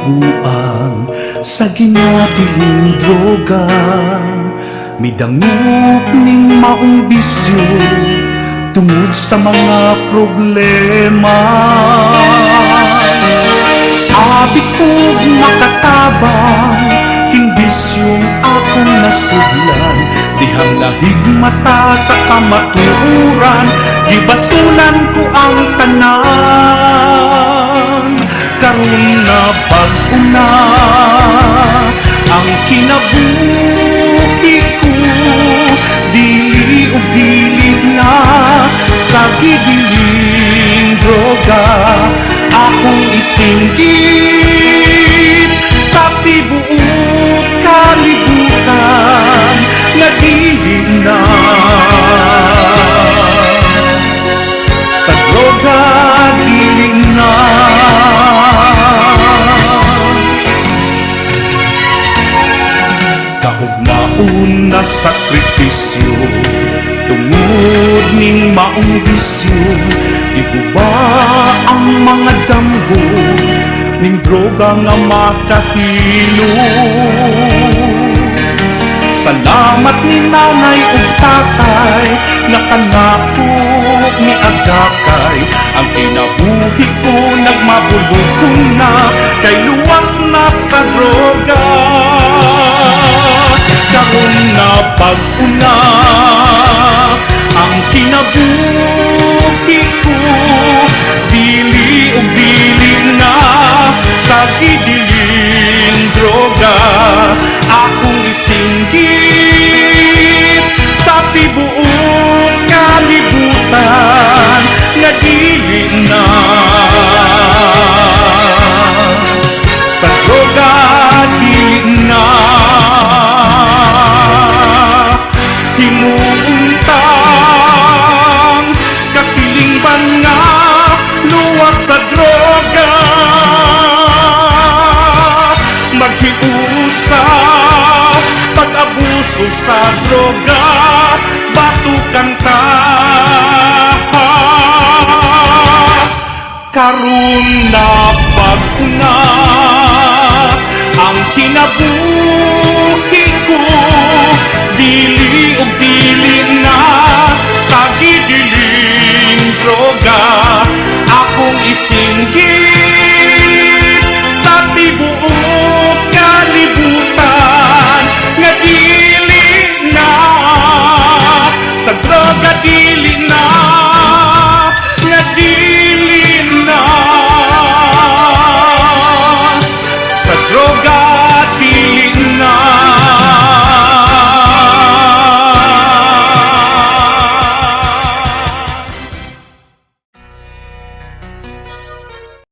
buang sa ginatiling droga, midangop ning maong bisyo tungod sa mga problema. Abit kog makatabang king bisyong akong nasudlan, dihang nahigmata sa kamatuoran, gibasulan ko ang tanan. Karon na bag-o na ang kinabuhi ko, dili ug dili na sa gidiling droga akong isinggit sa tibuok kalibutan na dili na sa droga, dili na. Kahugmaon na sakripisyo tungod ning maong bisyo, iguba ang mga damgo ning droga nga makahilo. Salamat ni nanay ug tatay, nakangako ni agakay, ang kinabuhi ko nagmabulbog ko na, kay luwas na sa droga. Karon na bag-o na ang kinabuhi ko, dili ug dili na sa gidiling droga akong isinggit sa tibuok kalibutan nga dili na sa droga, dili na. Himuuntang kapilingban nga luwas sa droga, maghiusap pag-abuso sa droga, batukan ta. Karon na bag-o na ang kinabuhi ko, dili ug dili na sa gidiling droga